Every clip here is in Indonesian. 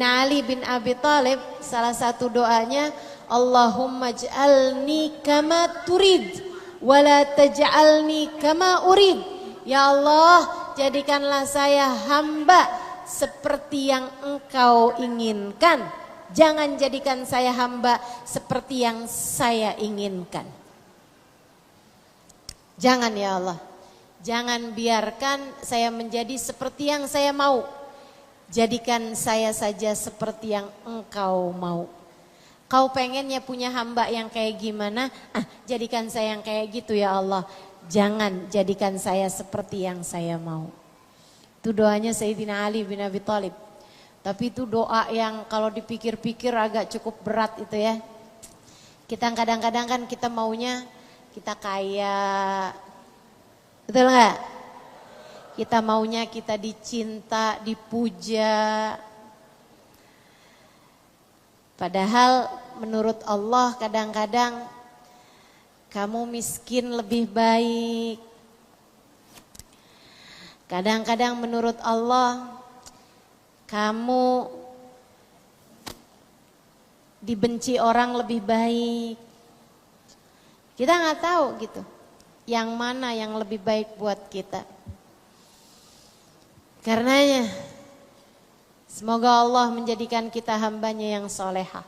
Ali bin Abi Thalib salah satu doanya, Allahumma ij'alni kama turid wala taj'alni kama urid. Ya Allah, jadikanlah saya hamba seperti yang Engkau inginkan, jangan jadikan saya hamba seperti yang saya inginkan. Jangan ya Allah, jangan biarkan saya menjadi seperti yang saya mau. Jadikan saya saja seperti yang Engkau mau. Kau pengennya punya hamba yang kayak gimana? Jadikan saya yang kayak gitu ya Allah. Jangan jadikan saya seperti yang saya mau. Itu doanya Sayyidina Ali bin Abi Thalib. Tapi itu doa yang kalau dipikir-pikir agak cukup berat itu ya. Kita kadang-kadang kan kita maunya kita kaya. Betul nggak? Kita maunya kita dicinta, dipuja. Padahal menurut Allah kadang-kadang kamu miskin lebih baik. Kadang-kadang menurut Allah kamu dibenci orang lebih baik. Kita nggak tahu gitu. Yang mana yang lebih baik buat kita. Karenanya semoga Allah menjadikan kita hambanya yang solehah.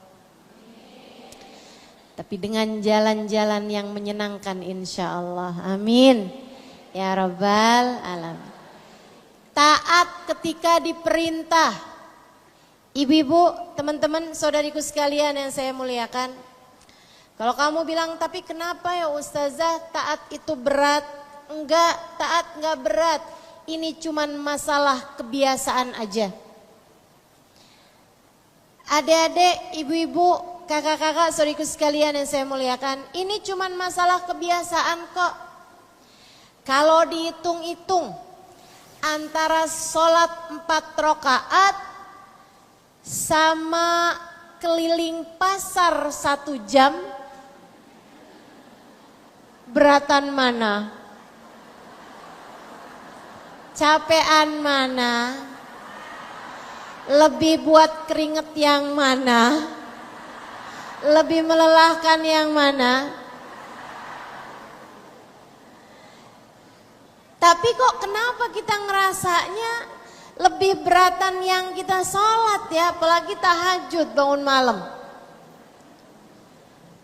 Tapi dengan jalan-jalan yang menyenangkan insya Allah. Amin. Ya Rabbal Alamin. Taat ketika diperintah. Ibu-ibu, teman-teman, saudariku sekalian yang saya muliakan. Kalau kamu bilang, tapi kenapa ya Ustazah taat itu berat? Enggak, taat enggak berat. Ini cuman masalah kebiasaan aja. Adik-adik, ibu-ibu, kakak-kakak, saudariku sekalian yang saya muliakan, ini cuman masalah kebiasaan kok. Kalau dihitung-hitung antara sholat 4 rakaat sama keliling pasar 1 jam, beratan mana? Capean mana? Lebih buat keringet yang mana? Lebih melelahkan yang mana? Tapi kok kenapa kita ngerasanya lebih beratan yang kita sholat ya, apalagi tahajud bangun malam.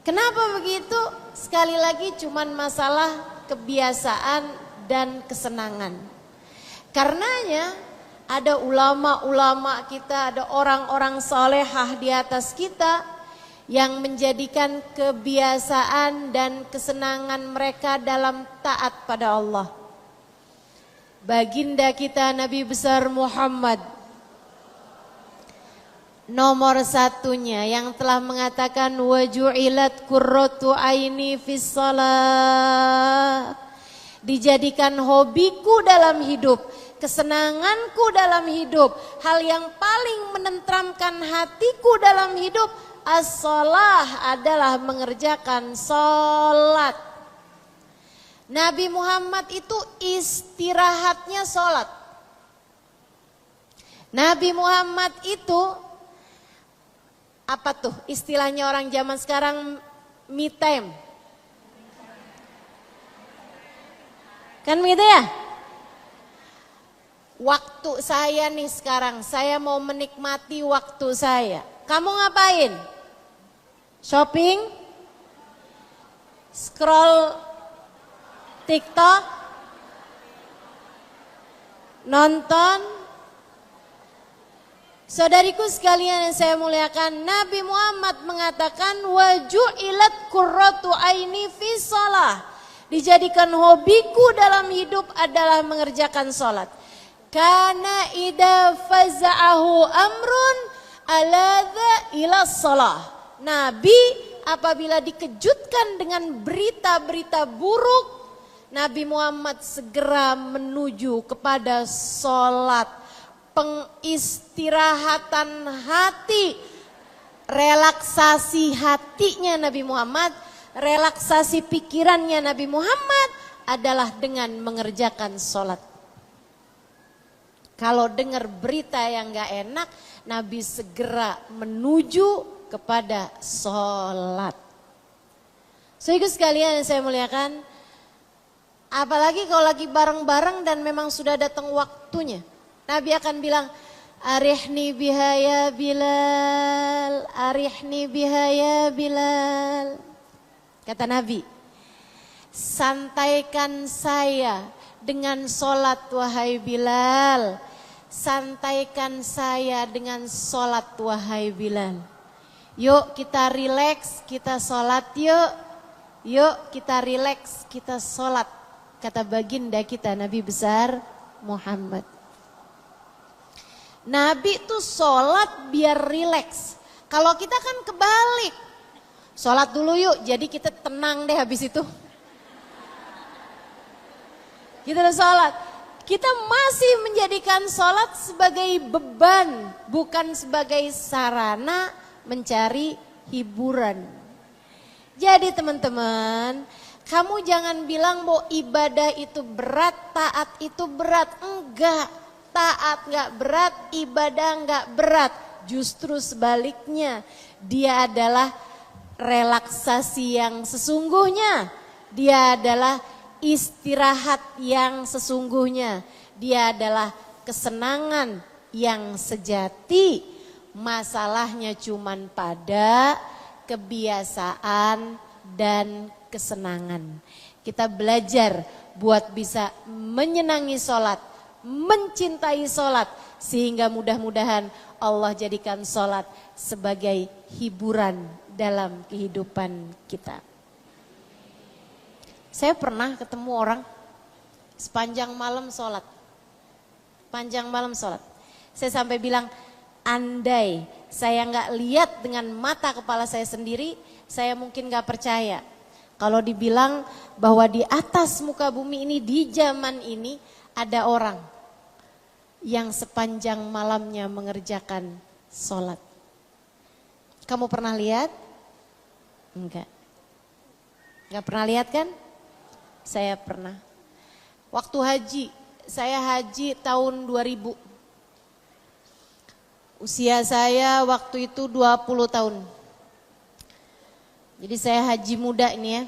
Kenapa begitu? Sekali lagi cuman masalah kebiasaan dan kesenangan. Karenanya ada ulama-ulama kita, ada orang-orang solehah di atas kita yang menjadikan kebiasaan dan kesenangan mereka dalam taat pada Allah. Baginda kita Nabi besar Muhammad nomor satunya yang telah mengatakan waju'ilat qurratu aini fis shalah, dijadikan hobiku dalam hidup, kesenanganku dalam hidup, hal yang paling menenteramkan hatiku dalam hidup as-shalah adalah mengerjakan sholat. Nabi Muhammad itu istirahatnya sholat. Nabi Muhammad itu apa tuh istilahnya orang zaman sekarang, me time. Kan begitu ya? Waktu saya nih sekarang, saya mau menikmati waktu saya. Kamu ngapain? Shopping? Scroll TikTok? Nonton? Saudariku sekalian yang saya muliakan, Nabi Muhammad mengatakan waju'ilat qurratu aini fis shalah, dijadikan hobiku dalam hidup adalah mengerjakan sholat. Karena idza faza'ahu amrun aladza ila shalah. Nabi apabila dikejutkan dengan berita-berita buruk, Nabi Muhammad segera menuju kepada sholat, pengistirahatan hati, relaksasi hatinya Nabi Muhammad, relaksasi pikirannya Nabi Muhammad adalah dengan mengerjakan sholat. Kalau dengar berita yang gak enak, Nabi segera menuju kepada sholat. Saudara sekalian yang saya muliakan, apalagi kalau lagi bareng-bareng dan memang sudah datang waktunya, Nabi akan bilang, arihni biha ya Bilal, arihni biha ya Bilal. Kata Nabi, santaikan saya dengan sholat wahai Bilal. Santaikan saya dengan sholat wahai Bilal. Yuk kita rileks, kita sholat yuk. Yuk kita rileks, kita sholat. Kata baginda kita Nabi besar Muhammad. Nabi tuh sholat biar rileks. Kalau kita kan kebalik. Sholat dulu yuk, jadi kita tenang deh habis itu. Kita udah sholat. Kita masih menjadikan sholat sebagai beban, bukan sebagai sarana mencari hiburan. Jadi teman-teman, kamu jangan bilang bahwa ibadah itu berat, taat itu berat. Enggak, taat enggak berat, ibadah enggak berat. Justru sebaliknya, dia adalah relaksasi yang sesungguhnya. Dia adalah istirahat yang sesungguhnya. Dia adalah kesenangan yang sejati. Masalahnya cuman pada kebiasaan dan kesenangan. Kita belajar buat bisa menyenangi sholat, mencintai sholat. Sehingga mudah-mudahan Allah jadikan sholat sebagai hiburan dalam kehidupan kita. Saya pernah ketemu orang sepanjang malam sholat. Panjang malam sholat. Saya sampai bilang, andai saya nggak lihat dengan mata kepala saya sendiri, saya mungkin nggak percaya. Kalau dibilang bahwa di atas muka bumi ini, di zaman ini, ada orang yang sepanjang malamnya mengerjakan sholat. Kamu pernah lihat? Enggak. Enggak pernah lihat kan? Saya pernah. Waktu haji, saya haji tahun 2000. Usia saya waktu itu 20 tahun. Jadi saya haji muda ini ya.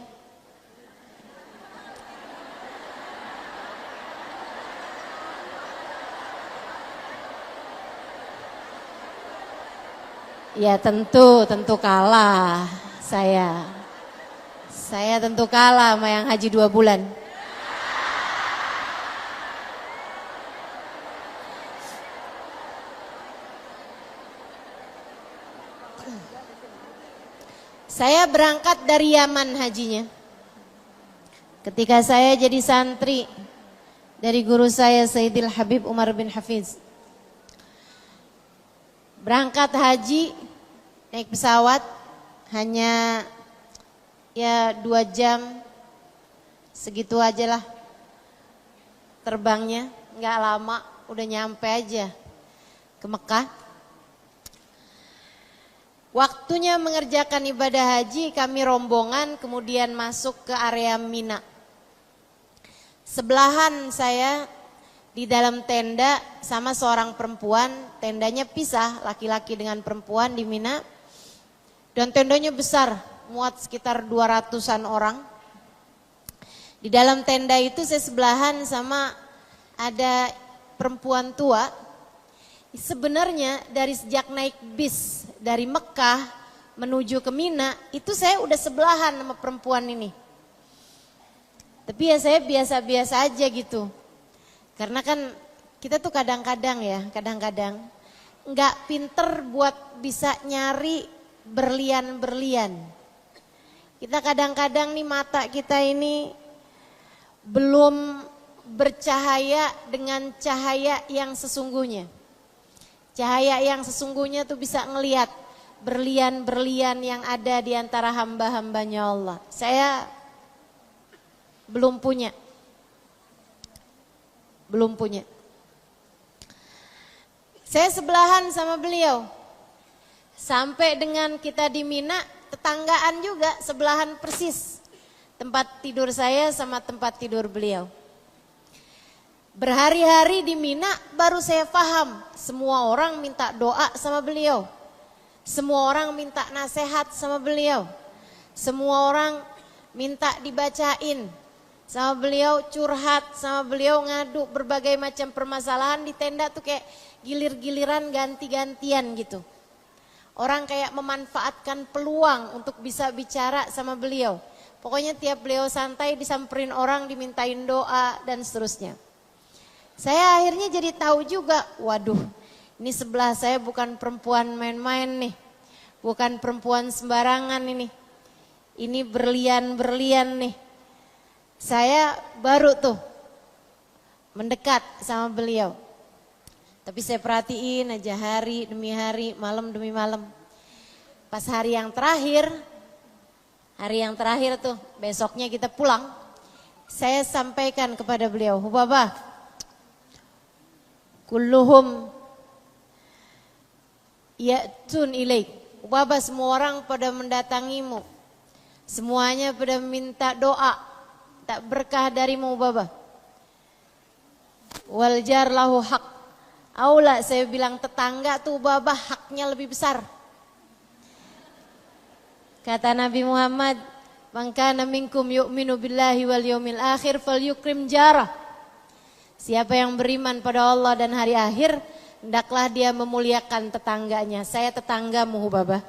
Ya tentu kalah saya. Saya tentu kalah sama yang haji 2 bulan. Saya berangkat dari Yaman hajinya. Ketika saya jadi santri dari guru saya Sayyidil Habib Umar bin Hafiz. Berangkat haji naik pesawat hanya ya 2 jam segitu aja lah terbangnya, nggak lama udah nyampe aja ke Mekah. Waktunya mengerjakan ibadah haji, kami rombongan kemudian masuk ke area Mina. Sebelahan saya di dalam tenda sama seorang perempuan, tendanya pisah laki-laki dengan perempuan di Mina. Dan tendanya besar, muat sekitar 200-an orang. Di dalam tenda itu saya sebelahan sama ada perempuan tua. Sebenarnya dari sejak naik bis dari Mekah menuju ke Mina itu saya udah sebelahan sama perempuan ini. Tapi ya saya biasa-biasa aja gitu. Karena kan kita tuh kadang-kadang nggak pinter buat bisa nyari berlian-berlian. Kita kadang-kadang nih mata kita ini belum bercahaya dengan cahaya yang sesungguhnya. Cahaya yang sesungguhnya tuh bisa ngelihat berlian-berlian yang ada di antara hamba-hambanya Allah. Saya belum punya. Saya sebelahan sama beliau. Sampai dengan kita di Mina, tetanggaan juga, sebelahan persis. Tempat tidur saya sama tempat tidur beliau. Berhari-hari di Mina baru saya paham. Semua orang minta doa sama beliau. Semua orang minta nasihat sama beliau. Semua orang minta dibacain sama beliau, curhat sama beliau, ngadu berbagai macam permasalahan di tenda tuh kayak gilir-giliran ganti-gantian gitu. Orang kayak memanfaatkan peluang untuk bisa bicara sama beliau. Pokoknya tiap beliau santai disamperin orang, dimintain doa dan seterusnya. Saya akhirnya jadi tahu juga, waduh ini sebelah saya bukan perempuan main-main nih. Bukan perempuan sembarangan ini. Ini berlian-berlian nih. Saya baru tuh mendekat sama beliau. Tapi saya perhatiin aja hari demi hari, malam demi malam. Pas hari yang terakhir tuh, besoknya kita pulang. Saya sampaikan kepada beliau, Hubabah, kulluhum ya'tun ilaik. Hubabah, semua orang pada mendatangimu. Semuanya pada minta doa. Tak berkah darimu Hubabah. Wal jar lahu haq. Aula, saya bilang tetangga tuh Hubabah haknya lebih besar. Kata Nabi Muhammad, man kana minkum yu'minu billahi wal yaumil akhir falyukrim jarah. Siapa yang beriman pada Allah dan hari akhir, hendaklah dia memuliakan tetangganya. Saya tetanggamu Hubabah.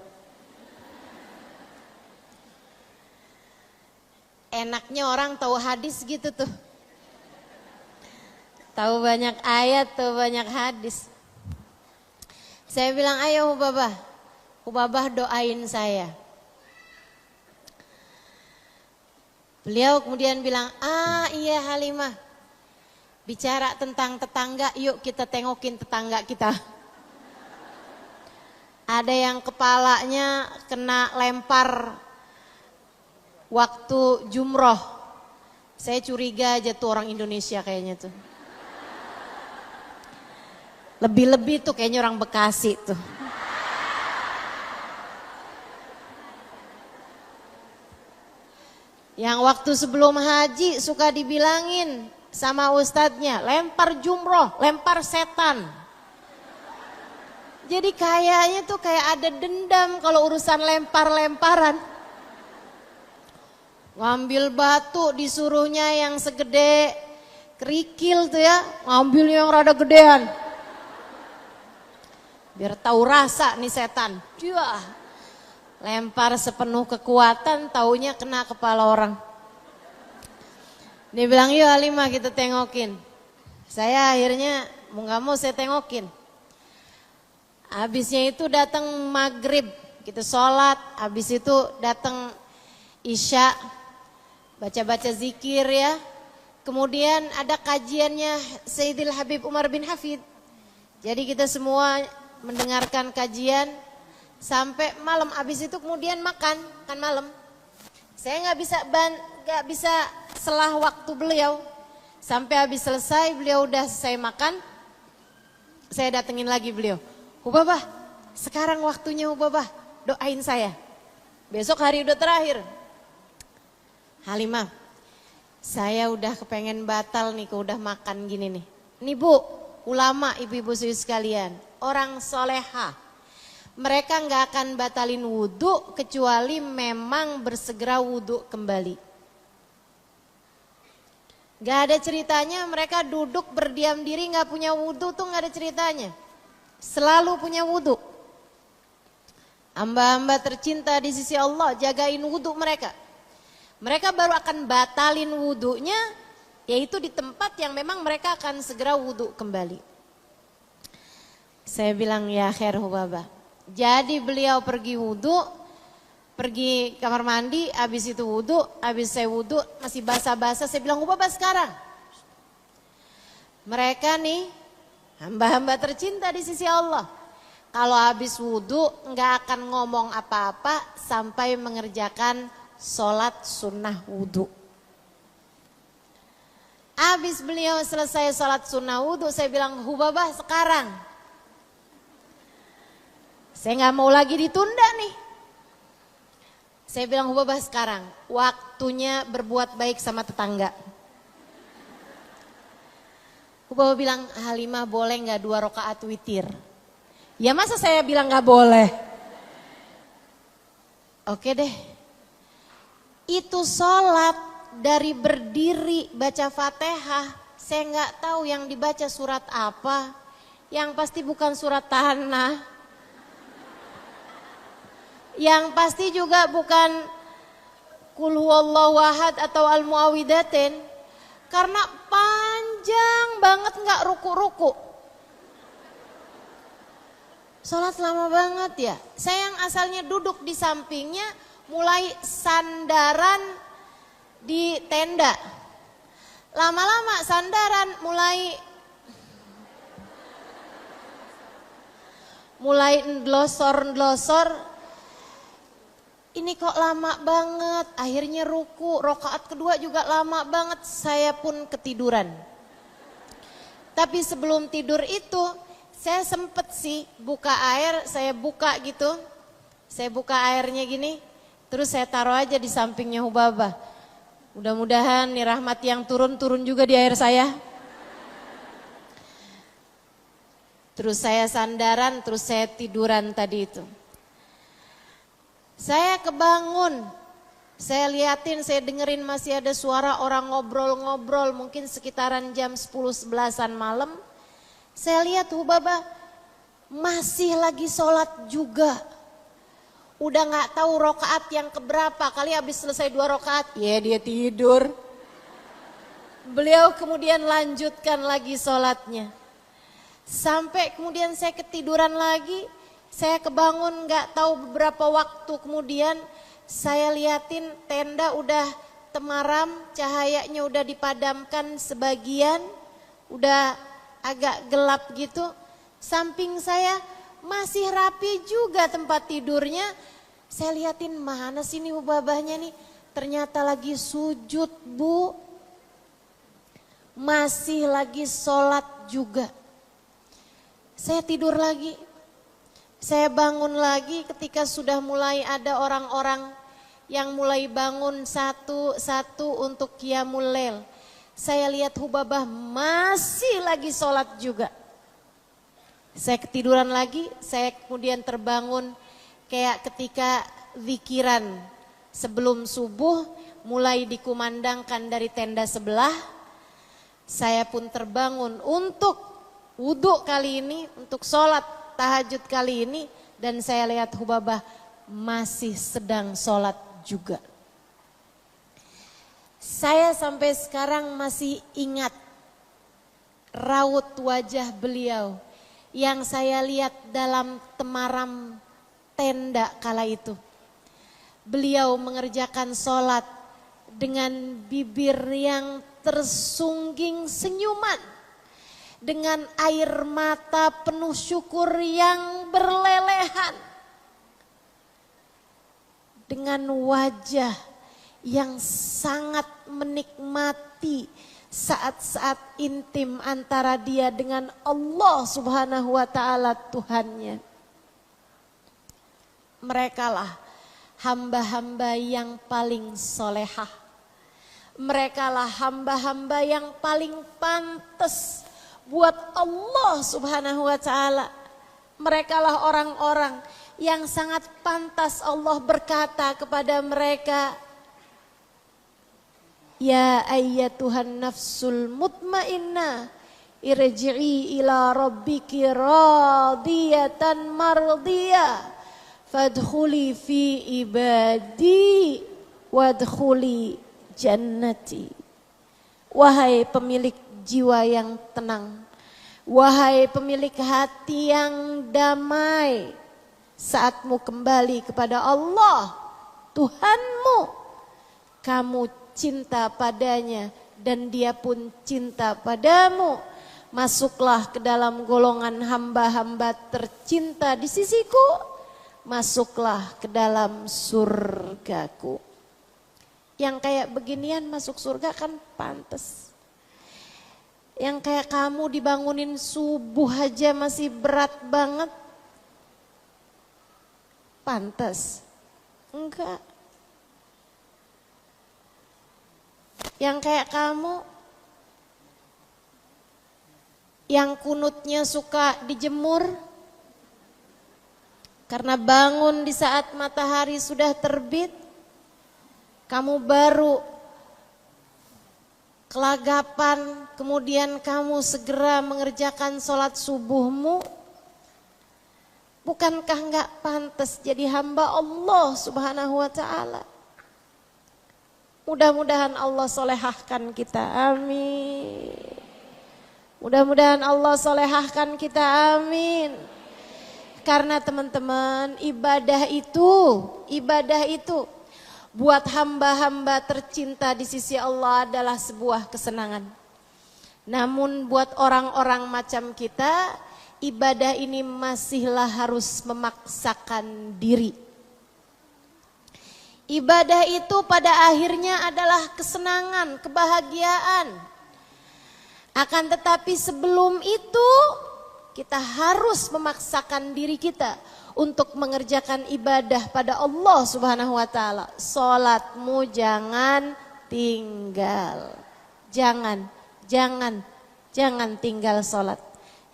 Enaknya orang tahu hadis gitu tuh. Tahu banyak ayat, tahu banyak hadis. Saya bilang, ayo Hubabah. Hubabah doain saya. Beliau kemudian bilang, iya Halimah. Bicara tentang tetangga, yuk kita tengokin tetangga kita. Ada yang kepalanya kena lempar waktu jumroh. Saya curiga aja tuh orang Indonesia kayaknya tuh. Lebih-lebih tuh kayaknya orang Bekasi tuh. Yang waktu sebelum haji suka dibilangin sama ustadznya, lempar jumroh, lempar setan. Jadi kayaknya tuh kayak ada dendam kalau urusan lempar-lemparan. Ngambil batu disuruhnya yang segede kerikil tuh ya, ngambil yang rada gedean. Biar tahu rasa nih setan. Dia lempar sepenuh kekuatan, taunya kena kepala orang. Dia bilang, yuk Halimah kita tengokin. Saya akhirnya mau gak mau saya tengokin. Habisnya itu datang maghrib, kita sholat. Habis itu datang isya, baca-baca zikir ya. Kemudian ada kajiannya Sayyidil Habib Umar bin Hafid. Jadi kita semua mendengarkan kajian sampai malam. Habis itu kemudian makan malam. Saya nggak bisa selah waktu beliau. Sampai habis selesai beliau udah selesai makan, saya datengin lagi beliau. Hubabah, sekarang waktunya Hubabah, doain saya. Besok hari udah terakhir. Halimah, saya udah kepengen batal nih, udah makan gini nih. Nih Bu, ulama ibu-ibu sekalian, orang soleha, mereka nggak akan batalin wudhu kecuali memang bersegera wudhu kembali. Gak ada ceritanya mereka duduk berdiam diri nggak punya wudhu tuh, nggak ada ceritanya. Selalu punya wudhu. Hamba-hamba tercinta di sisi Allah, jagain wudhu mereka. Mereka baru akan batalin wudhunya, yaitu di tempat yang memang mereka akan segera wudhu kembali. Saya bilang ya khair Hubabah. Jadi beliau pergi wudhu, pergi kamar mandi, habis itu wudhu, habis saya wudhu masih basah-basah, saya bilang Hubabah sekarang. Mereka nih hamba-hamba tercinta di sisi Allah. Kalau habis wudhu nggak akan ngomong apa-apa sampai mengerjakan sholat sunnah wudhu. Habis beliau selesai sholat sunnah wudhu, saya bilang Hubabah sekarang. Saya nggak mau lagi ditunda nih. Saya bilang Hubabah sekarang, waktunya berbuat baik sama tetangga. Bapak bilang, Halimah boleh gak 2 rakaat witir? Ya masa saya bilang gak boleh? Oke deh. Itu sholat dari berdiri baca Fatihah. Saya gak tahu yang dibaca surat apa. Yang pasti bukan surat Tanah. Yang pasti juga bukan Qul huwallahu ahad atau Al-Muawwidatain. Karena panjang banget gak ruku-ruku. Sholat lama banget ya. Saya yang asalnya duduk di sampingnya mulai sandaran di tenda. Lama-lama sandaran mulai ndlosor. Ini kok lama banget. Akhirnya ruku, rakaat kedua juga lama banget. Saya pun ketiduran. Tapi sebelum tidur itu saya sempet sih buka air, saya buka gitu. Saya buka airnya gini, terus saya taruh aja di sampingnya Hubabah. Mudah-mudahan nih rahmat yang turun juga di air saya. Terus saya sandaran, terus saya tiduran tadi itu. Saya kebangun, saya liatin, saya dengerin masih ada suara orang ngobrol-ngobrol, mungkin sekitaran jam 10-11an malam. Saya lihat Hubabah masih lagi sholat juga. Udah gak tahu rakaat yang keberapa, kali habis selesai 2 rakaat, ya dia tidur. Beliau kemudian lanjutkan lagi sholatnya. Sampai kemudian saya ketiduran lagi, saya kebangun gak tahu beberapa waktu kemudian, saya liatin tenda udah temaram, cahayanya udah dipadamkan sebagian, udah agak gelap gitu. Samping saya masih rapi juga tempat tidurnya. Saya liatin mana sih nih Hubabahnya nih. Ternyata lagi sujud Bu. Masih lagi sholat juga. Saya tidur lagi. Saya bangun lagi ketika sudah mulai ada orang-orang yang mulai bangun satu-satu untuk qiyamul lail. Saya lihat Hubabah masih lagi sholat juga. Saya ketiduran lagi, saya kemudian terbangun kayak ketika zikiran sebelum subuh mulai dikumandangkan dari tenda sebelah. Saya pun terbangun untuk wudhu kali ini, untuk sholat tahajud kali ini. Dan saya lihat Hubabah masih sedang sholat juga. Saya sampai sekarang masih ingat raut wajah beliau yang saya lihat dalam temaram tenda kala itu. Beliau mengerjakan sholat dengan bibir yang tersungging senyuman, dengan air mata penuh syukur yang berlelehan, dengan wajah yang sangat menikmati saat-saat intim antara dia dengan Allah Subhanahu wa ta'ala Tuhannya. Merekalah hamba-hamba yang paling solehah. Merekalah hamba-hamba yang paling pantas buat Allah Subhanahu wa ta'ala. Merekalah orang-orang yang sangat pantas Allah berkata kepada mereka, Ya ayyatuhan nafsul mutmainnah irji'i ila rabbiki radiyatan mardiyah fadkhuli fi ibadi wadkhuli jannati. Wahai pemilik jiwa yang tenang, wahai pemilik hati yang damai, saatmu kembali kepada Allah Tuhanmu, kamu cinta padanya dan dia pun cinta padamu. Masuklah ke dalam golongan hamba-hamba tercinta di sisiku. Masuklah ke dalam surgaku. Yang kayak beginian masuk surga kan pantas. Yang kayak kamu dibangunin subuh aja masih berat banget. Pantas? Enggak. Yang kayak kamu Yang kunutnya suka dijemur karena bangun di saat matahari sudah terbit, kamu baru kelagapan, kemudian kamu segera mengerjakan sholat subuhmu. Bukankah enggak pantas jadi hamba Allah Subhanahu wa ta'ala? Mudah-mudahan Allah solehahkan kita, amin. Mudah-mudahan Allah solehahkan kita, amin. Karena teman-teman, ibadah itu buat hamba-hamba tercinta di sisi Allah adalah sebuah kesenangan. Namun buat orang-orang macam kita, ibadah ini masihlah harus memaksakan diri. Ibadah itu pada akhirnya adalah kesenangan, kebahagiaan. Akan tetapi sebelum itu kita harus memaksakan diri kita untuk mengerjakan ibadah pada Allah Subhanahu wa ta'ala. Salatmu jangan tinggal. Jangan tinggal salat.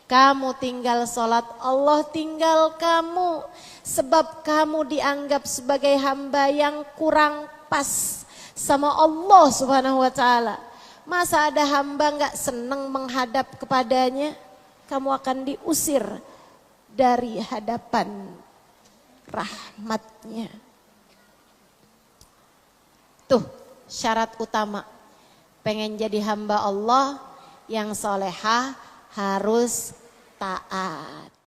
Kamu tinggal salat, Allah tinggal kamu. Sebab kamu dianggap sebagai hamba yang kurang pas sama Allah Subhanahu wa ta'ala. Masa ada hamba gak senang menghadap kepadanya? Kamu akan diusir dari hadapan rahmatnya. Tuh syarat utama. Pengen jadi hamba Allah yang solehah harus taat.